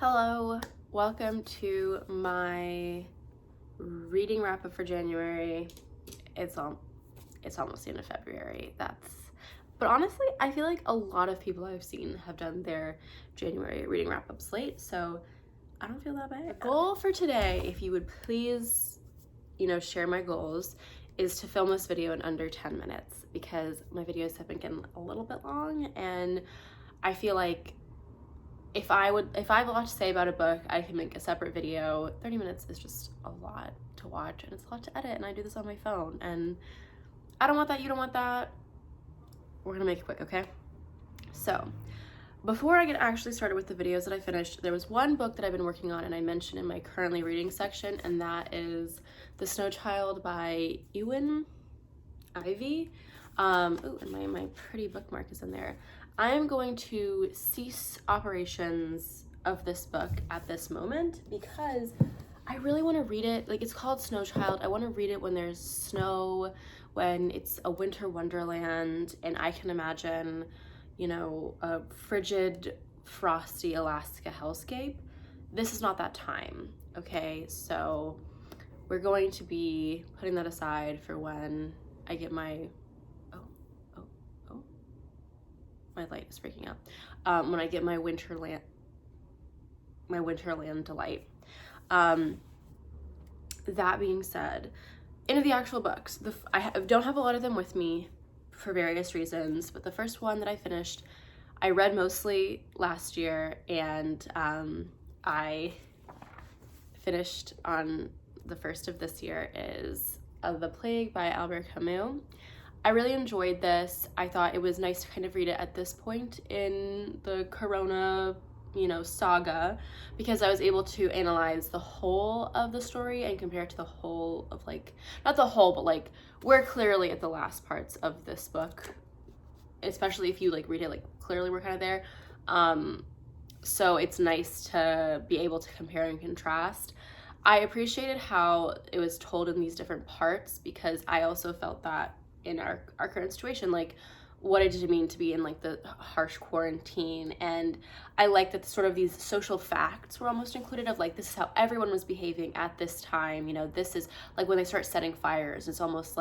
Hello, welcome to my reading wrap up for January. It's almost the end of February. But honestly, I feel like a lot of people I've seen have done their January reading wrap ups late, so I don't feel that bad. Goal for today, if you would please, share my goals, is to film this video in under 10 minutes because my videos have been getting a little bit long, and I feel like if I have a lot to say about a book, I can make a separate video. 30 minutes is just a lot to watch, and it's a lot to edit, and I do this on my phone, and I don't want that, you don't want that. We're gonna make it quick, okay? So, before I get actually started with the videos that I finished, there was one book that I've been working on and I mentioned in my currently reading section, and that is The Snow Child by Ewan Ivy. Ooh, and my pretty bookmark is in there. I am going to cease operations of this book at this moment because I really want to read it. Like, it's called Snow Child. I want to read it when there's snow, when it's a winter wonderland, and I can imagine, a frigid, frosty Alaska hellscape. This is not that time, okay? So we're going to be putting that aside for when I get my my light is freaking out. When I get my Winterland delight. That being said, into the actual books, I don't have a lot of them with me for various reasons, but the first one that I finished, I read mostly last year, and I finished on the first of this year is The Plague by Albert Camus. I really enjoyed this. I thought it was nice to kind of read it at this point in the Corona, saga, because I was able to analyze the whole of the story and compare it to the whole of, not the whole, but we're clearly at the last parts of this book, especially if you read it, clearly we're kind of there. So it's nice to be able to compare and contrast. I appreciated how it was told in these different parts because I also felt that in our current situation, what did it mean to be in the harsh quarantine, and I like that sort of these social facts were almost included of this is how everyone was behaving at this time, this is when they start setting fires, it's almost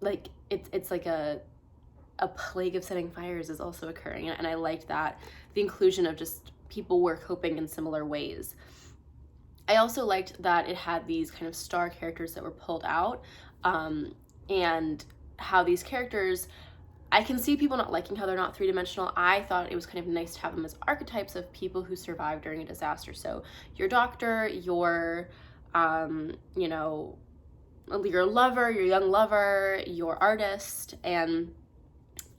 it's like a plague of setting fires is also occurring, and I liked that the inclusion of just people were coping in similar ways. I also liked that it had these kind of star characters that were pulled out, and how these characters, I can see people not liking how they're not three-dimensional. I thought it was kind of nice to have them as archetypes of people who survived during a disaster. So your doctor, your lover, your young lover, your artist, and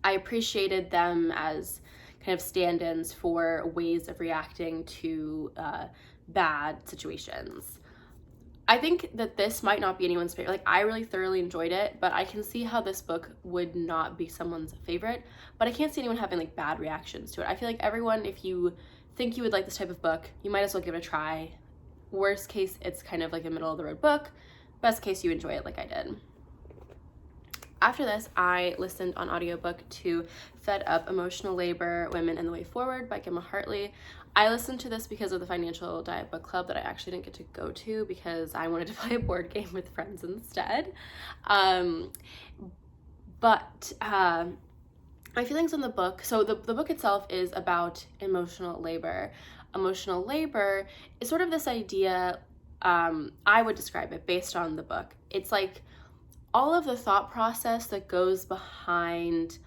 I appreciated them as kind of stand-ins for ways of reacting to bad situations. I think that this might not be anyone's favorite. I really thoroughly enjoyed it, but I can see how this book would not be someone's favorite, but I can't see anyone having bad reactions to it. I feel like everyone, if you think you would like this type of book, you might as well give it a try. Worst case, it's kind of a middle of the road book. Best case, you enjoy it like I did. After this, I listened on audiobook to Fed Up, Emotional Labor, Women and the Way Forward by Gemma Hartley. I listened to this because of the Financial Diet Book Club that I actually didn't get to go to because I wanted to play a board game with friends instead. But my feelings on the book, so the book itself is about emotional labor. Emotional labor is sort of this idea, I would describe it based on the book. It's all of the thought process that goes behind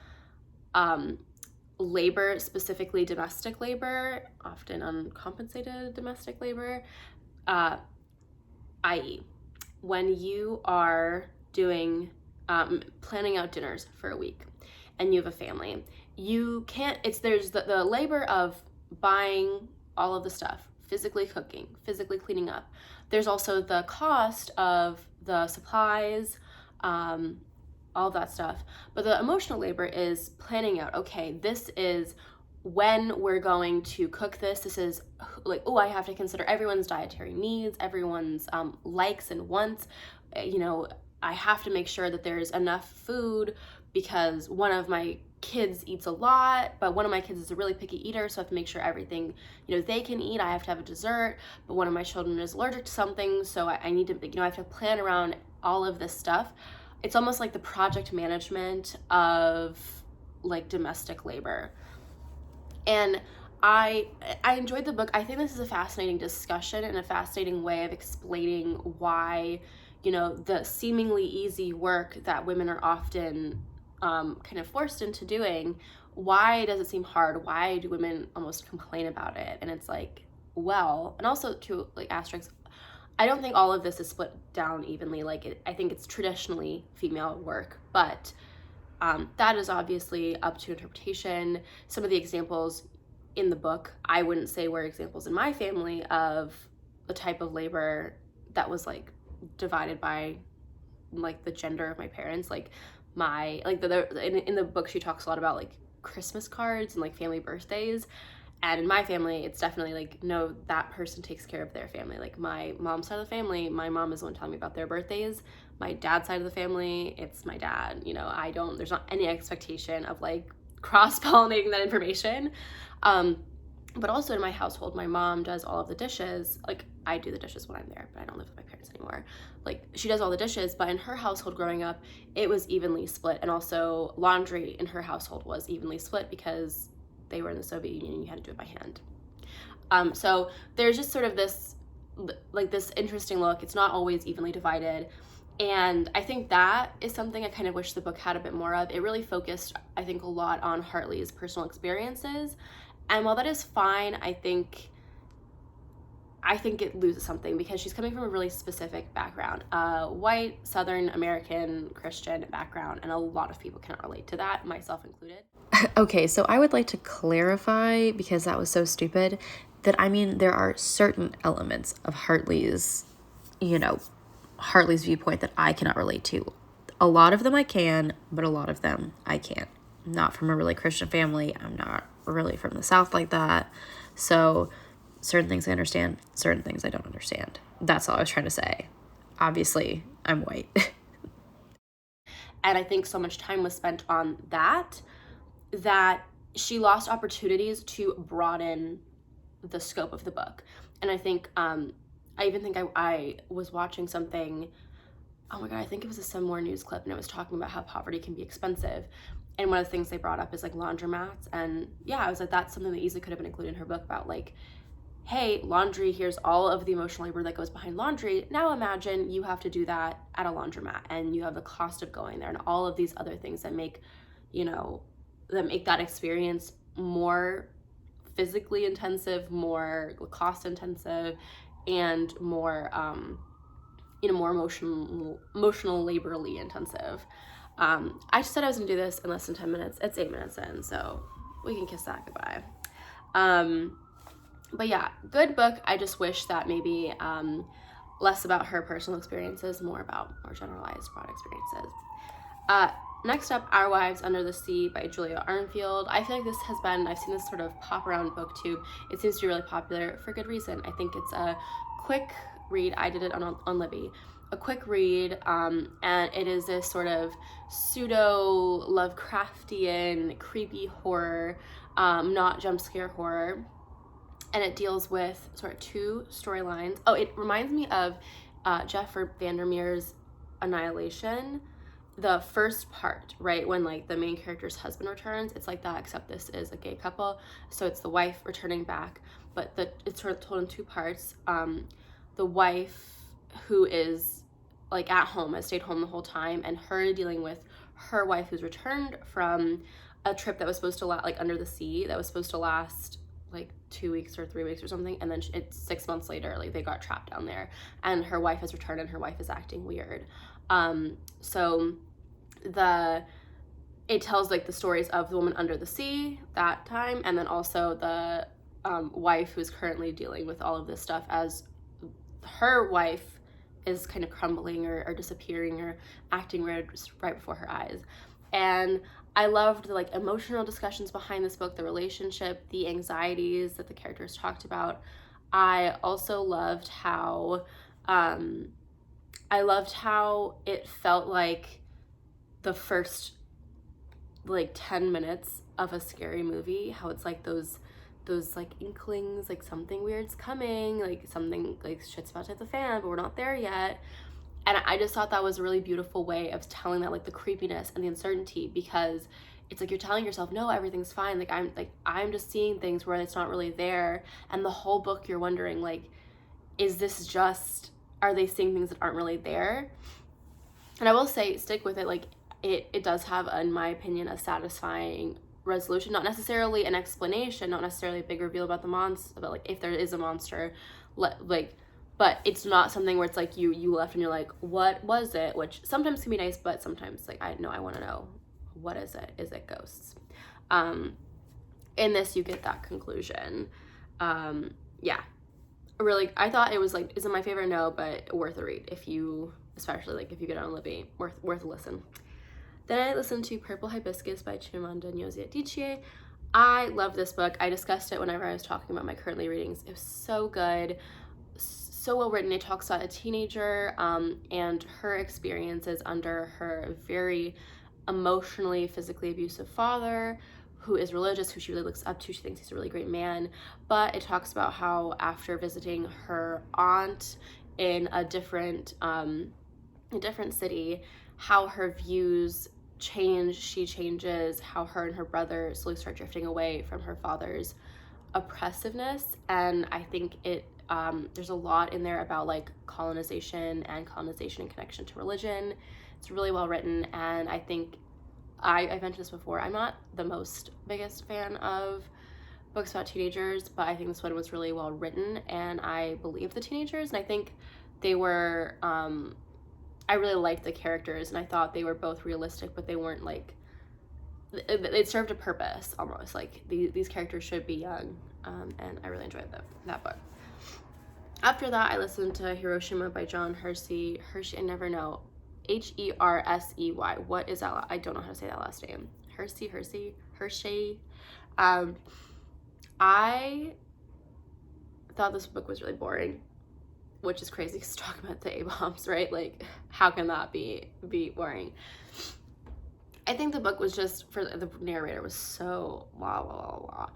labor, specifically domestic labor, often uncompensated domestic labor, i.e. when you are doing planning out dinners for a week and you have a family, you can't, there's the labor of buying all of the stuff, physically cooking, physically cleaning up. There's also the cost of the supplies, all that stuff. But the emotional labor is planning out, okay, this is when we're going to cook this. This is I have to consider everyone's dietary needs, everyone's likes and wants. I have to make sure that there's enough food because one of my kids eats a lot, but one of my kids is a really picky eater, so I have to make sure everything, you know, they can eat. I have to have a dessert, but one of my children is allergic to something, so I need to, you know, I have to plan around all of this stuff. It's almost like the project management of like domestic labor. And I enjoyed the book. I think this is a fascinating discussion and a fascinating way of explaining why, you know, the seemingly easy work that women are often kind of forced into doing, why does it seem hard? Why do women almost complain about it? And it's like, well, and also to like asterisks, I don't think all of this is split down evenly. Like I think it's traditionally female work, but that is obviously up to interpretation. Some of the examples in the book, I wouldn't say were examples in my family of the type of labor that was like divided by like the gender of my parents. Like in the book, she talks a lot about like Christmas cards and like family birthdays. And in my family, it's definitely like, no, that person takes care of their family. Like my mom's side of the family, my mom is the one telling me about their birthdays. My dad's side of the family, it's my dad. You know, there's not any expectation of like cross-pollinating that information. But also in my household, my mom does all of the dishes. Like I do the dishes when I'm there, but I don't live with my parents anymore. Like she does all the dishes, but in her household growing up, it was evenly split. And also laundry in her household was evenly split because they were in the Soviet Union and you had to do it by hand. So there's just sort of this interesting look. It's not always evenly divided. And I think that is something I kind of wish the book had a bit more of. It really focused, I think, a lot on Hartley's personal experiences. And while that is fine, I think it loses something because she's coming from a really specific background, white, Southern American, Christian background, and a lot of people cannot relate to that, myself included. Okay, so I would like to clarify, because that was so stupid, that I mean there are certain elements of Hartley's viewpoint that I cannot relate to. A lot of them I can, but a lot of them I can't. I'm not from a really Christian family. I'm not really from the South like that. So certain things I understand, certain things I don't understand. That's all I was trying to say. Obviously, I'm white. And I think so much time was spent on that she lost opportunities to broaden the scope of the book. And I think, I even think I was watching something, oh my God, I think it was a Some More News clip, and it was talking about how poverty can be expensive. And one of the things they brought up is like laundromats. And yeah, I was like, that's something that easily could have been included in her book about like, hey, laundry, here's all of the emotional labor that goes behind laundry. Now imagine you have to do that at a laundromat and you have the cost of going there and all of these other things that make, that make that experience more physically intensive, more cost intensive, and more, more emotional laborly intensive. I just said I was gonna do this in less than 10 minutes. It's 8 minutes in, so we can kiss that goodbye. But yeah, good book. I just wish that maybe less about her personal experiences, more about more generalized broad experiences. Next up, Our Wives Under the Sea by Julia Armfield. I feel like this has been, I've seen this sort of pop around BookTube. It seems to be really popular for good reason. I think it's a quick read. I did it on Libby. A quick read, and it is this sort of pseudo Lovecraftian creepy horror, not jump scare horror. And it deals with sort of two storylines. Oh, it reminds me of Jeff Vandermeer's Annihilation. The first part, right, when like the main character's husband returns, it's like that, except this is a gay couple. So it's the wife returning back, but it's sort of told in two parts. The wife who is like at home, has stayed home the whole time, and her dealing with her wife who's returned from a trip that was supposed to last, like under the sea, that was supposed to last like 2 weeks or 3 weeks or something, and then it's 6 months later, like they got trapped down there, and her wife has returned and her wife is acting weird. So it tells like the stories of the woman under the sea that time, and then also the wife who's currently dealing with all of this stuff as her wife is kind of crumbling or disappearing or acting weird just right before her eyes. And I loved the like emotional discussions behind this book, the relationship, the anxieties that the characters talked about. I also loved how it felt like the first like 10 minutes of a scary movie, how it's like those like inklings, like something weird's coming, like something like shit's about to hit the fan, but we're not there yet. And I just thought that was a really beautiful way of telling that, like the creepiness and the uncertainty, because it's like you're telling yourself, no, everything's fine, like I'm just seeing things where it's not really there. And the whole book you're wondering, like, is this just, are they seeing things that aren't really there? And I will say, stick with it, like it does have, in my opinion, a satisfying resolution, not necessarily an explanation, not necessarily a big reveal about the monster, about like if there is a monster, like, but it's not something where it's like you left and you're like, what was it? Which sometimes can be nice, but sometimes like I want to know, what is it? Is it ghosts? In this you get that conclusion. Yeah, really, I thought it was like, isn't my favorite? No, but worth a read if you, especially like if you get on Libby, worth a listen. Then I listened to Purple Hibiscus by Chimamanda Ngozi Adichie. I love this book. I discussed it whenever I was talking about my currently readings. It was so good, so well written. It talks about a teenager and her experiences under her very emotionally, physically abusive father, who is religious, who she really looks up to. She thinks he's a really great man. But it talks about how after visiting her aunt in a different city, how her views change, she changes, how her and her brother slowly start drifting away from her father's oppressiveness. And I think it there's a lot in there about like colonization in connection to religion. It's really well written, and I think I've mentioned this before, I'm not the biggest fan of books about teenagers, but I think this one was really well written, and I believe the teenagers, and I think they were I really liked the characters, and I thought they were both realistic, but they weren't like, it served a purpose almost, like these characters should be young, and I really enjoyed that book. After that, I listened to Hiroshima by John Hersey. I never know. Hersey. What is that? I don't know how to say that last name. Hersey. I thought this book was really boring, which is crazy because talking about the A-bombs, right? Like, how can that be boring? I think the book was just, for the narrator, was so blah, blah, blah,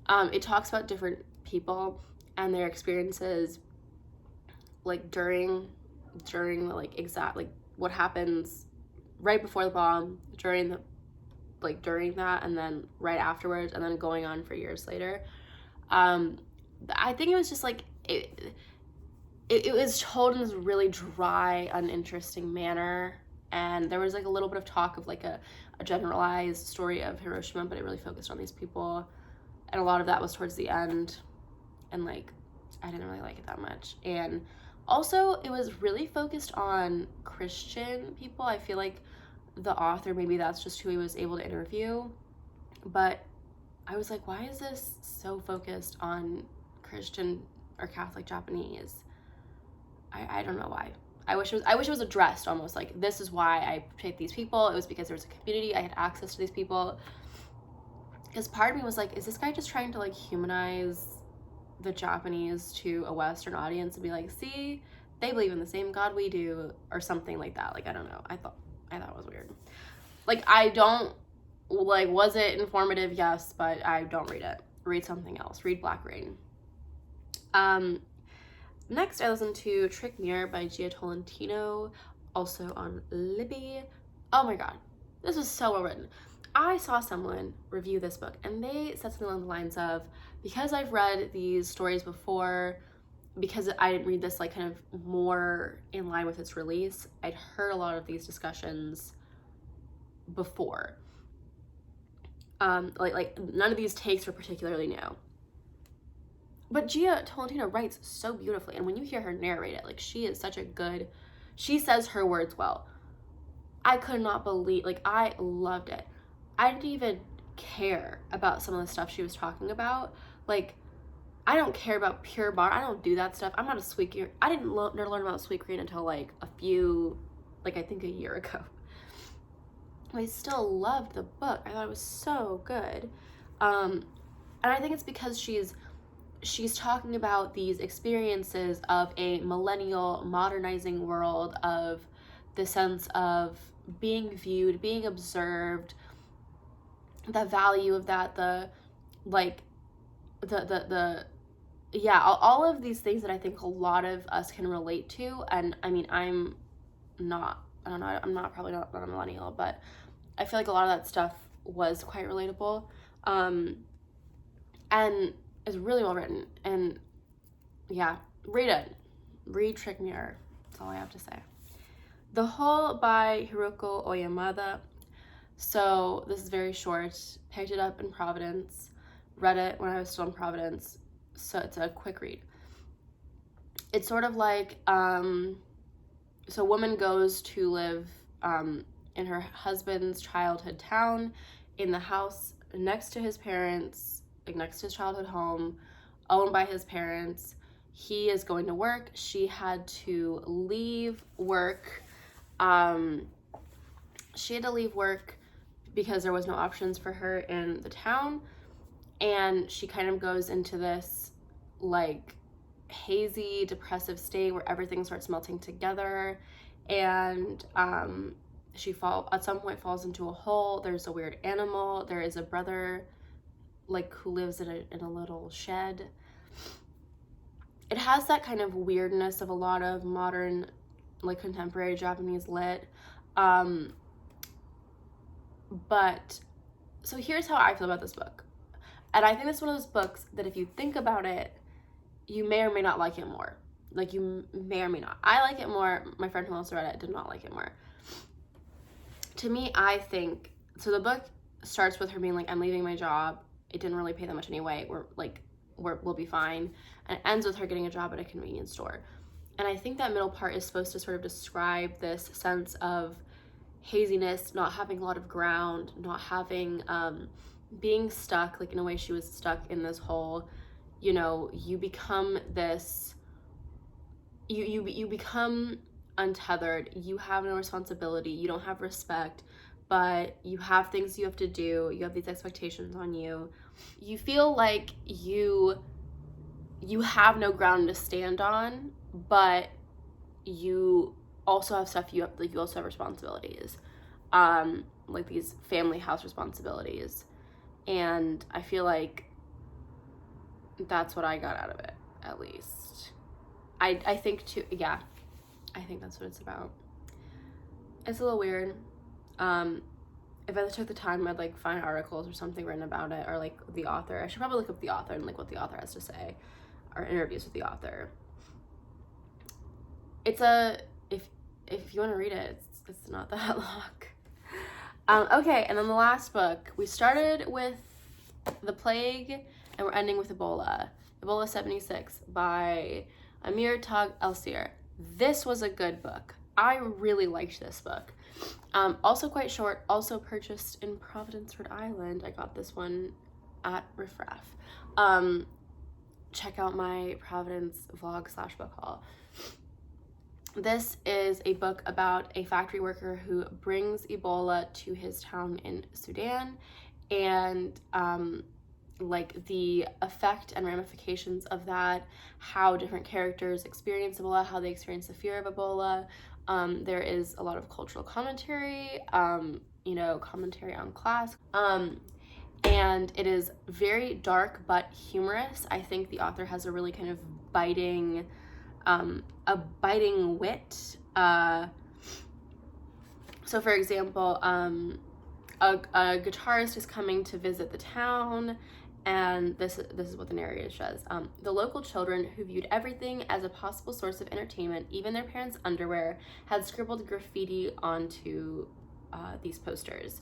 blah. It talks about different people and their experiences, like during the like exact, like what happens right before the bomb, during that, and then right afterwards, and then going on for years later. I think it was just like it was told in this really dry, uninteresting manner, and there was like a little bit of talk of like a generalized story of Hiroshima, but it really focused on these people, and a lot of that was towards the end, and like I didn't really like it that much. And also it was really focused on Christian people. I feel like the author, maybe that's just who he was able to interview, but I was like, why is this so focused on Christian or Catholic Japanese? I don't know why. I wish it was addressed almost, like, this is why I picked these people. It was because there was a community, I had access to these people. Because part of me was like, is this guy just trying to like humanize the Japanese to a Western audience and be like, see, they believe in the same God we do, or something like that? Like, I don't know. I thought it was weird. Like, I don't, like, was it informative? Yes, but I don't read it. Read something else. Read Black Rain. Next, I listened to Trick Mirror by Tolentino, also on Libby. Oh my god, this was so well written. I saw someone review this book, and they said something along the lines of, because I've read these stories before, because I didn't read this like kind of more in line with its release, I'd heard a lot of these discussions before. Like none of these takes were particularly new. But Tolentino writes so beautifully, and when you hear her narrate it, like, she is such a good, she says her words well. I could not believe, like, I loved it. I didn't even care about some of the stuff she was talking about. Like, I don't care about pure bar. I don't do that stuff. I'm not a sweet Korean. I didn't learn about sweet Korean until like I think a year ago. I still loved the book. I thought it was so good. And I think it's because she's talking about these experiences of a millennial modernizing world, of the sense of being viewed, being observed, the value of that, the like yeah, all of these things that I think a lot of us can relate to. And I mean, I'm probably not a millennial, but I feel like a lot of that stuff was quite relatable, and is really well written. And yeah, read it. Read Trick Mirror. That's all I have to say. The Hole by Hiroko Oyamada. So this is very short. Picked it up in Providence. Read it when I was still in Providence. So it's a quick read. It's sort of like, so a woman goes to live in her husband's childhood town, in the house next to his parents, like next to his childhood home, owned by his parents. He is going to work. She had to leave work. She had to leave work because there was no options for her in the town. And she kind of goes into this like hazy, depressive state where everything starts melting together. And she at some point falls into a hole. There's a weird animal. There is a brother like who lives in a little shed. It has that kind of weirdness of a lot of modern, like contemporary Japanese lit. But so here's how I feel about this book. And I think it's one of those books that if you think about it, you may or may not like it more. Like you may or may not. I like it more. My friend who also read it did not like it more. To me, I think, so the book starts with her being like, I'm leaving my job. It didn't really pay that much anyway. We'll be fine. And it ends with her getting a job at a convenience store. And I think that middle part is supposed to sort of describe this sense of haziness, not having a lot of ground, not having, being stuck, like in a way she was stuck in this hole. You know, you become this, you become untethered. You have no responsibility. You don't have respect, but you have things you have to do. You have these expectations on you. You feel like you have no ground to stand on, but you also have stuff you also have responsibilities, like these family house responsibilities. And I feel like that's what I got out of it, at least. I think too, yeah, I think that's what it's about. It's a little weird. If I took the time, I'd like find articles or something written about it, or like the author. I should probably look up the author and like what the author has to say, or interviews with the author. It's if you want to read it, it's not that long. Okay, and then the last book. We started with The Plague, and we're ending with Ebola. Ebola 76 by Amir Elsir. This was a good book. I really liked this book. Also quite short, also purchased in Providence, Rhode Island. I got this one at Riff Raff. Check out my Providence vlog / book haul. This is a book about a factory worker who brings Ebola to his town in Sudan, and like the effect and ramifications of that, how different characters experience Ebola, how they experience the fear of Ebola. There is a lot of cultural commentary, commentary on class, and it is very dark but humorous. I think the author has a really kind of biting wit. So for example, a guitarist is coming to visit the town, and this is what the narrator says. The local children, who viewed everything as a possible source of entertainment, even their parents' underwear, had scribbled graffiti onto these posters,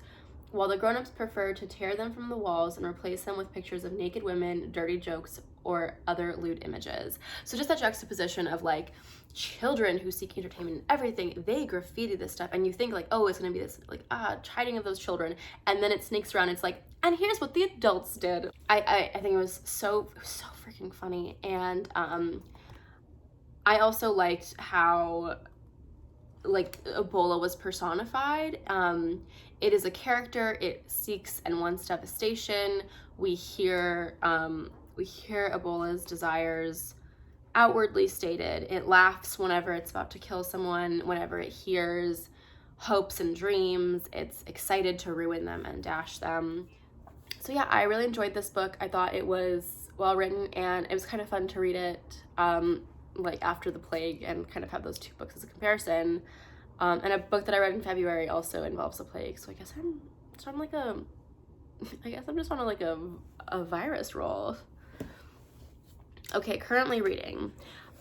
while the grown-ups preferred to tear them from the walls and replace them with pictures of naked women, dirty jokes, or other lewd images. So just that juxtaposition of like children who seek entertainment in everything, they graffiti this stuff, and you think like, oh, it's gonna be this like chiding of those children, and then it sneaks around. It's like, and here's what the adults did. I think it was so freaking funny, and I also liked how like Ebola was personified. It is a character. It seeks and wants devastation. We hear Ebola's desires outwardly stated. It laughs whenever it's about to kill someone. Whenever it hears hopes and dreams, it's excited to ruin them and dash them. So yeah, I really enjoyed this book. I thought it was well written, and it was kind of fun to read it like after the plague and kind of have those two books as a comparison. And a book that I read in February also involves the plague, so I guess I'm just on like a virus roll. Okay, currently reading.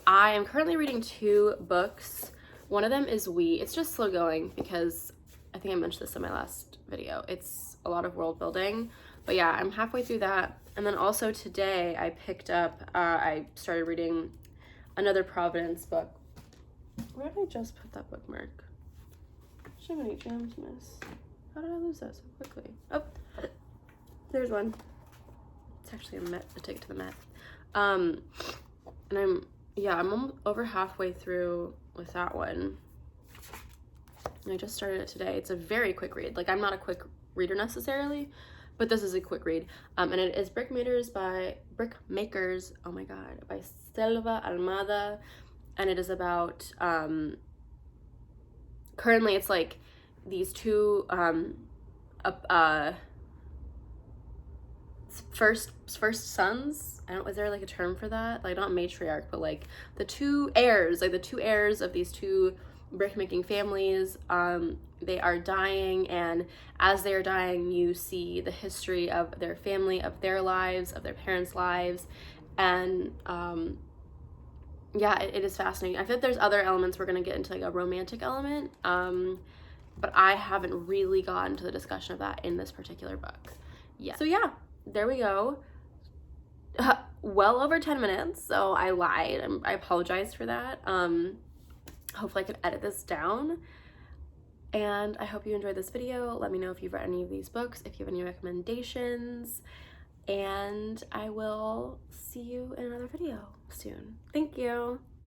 I am currently reading 2 books. One of them is It's just slow going because I think I mentioned this in my last video. It's a lot of world building, but yeah, I'm halfway through that. And then also today I picked up, I started reading another Providence book. Where did I just put that bookmark? So many gems, miss. How did I lose that so quickly? Oh, there's one. It's actually a ticket to the Met. And I'm almost over halfway through with that one. And I just started it today. It's a very quick read. Like, I'm not a quick reader necessarily, but this is a quick read. And it is Brickmakers, oh my god, by Selva Almada. And it is about, currently it's like these 2, first sons. Is there like a term for that? Like, not matriarch, but like the 2 heirs, of these 2 brickmaking families. They are dying, and as they are dying, you see the history of their family, of their lives, of their parents' lives, and yeah, it is fascinating. I feel like there's other elements we're gonna get into, like a romantic element, but I haven't really gotten to the discussion of that in this particular book. Yeah. So yeah, there we go. Well over 10 minutes, so I lied. I apologize for that. Hopefully I can edit this down. And I hope you enjoyed this video. Let me know if you've read any of these books, if you have any recommendations, and I will see you in another video soon. Thank you.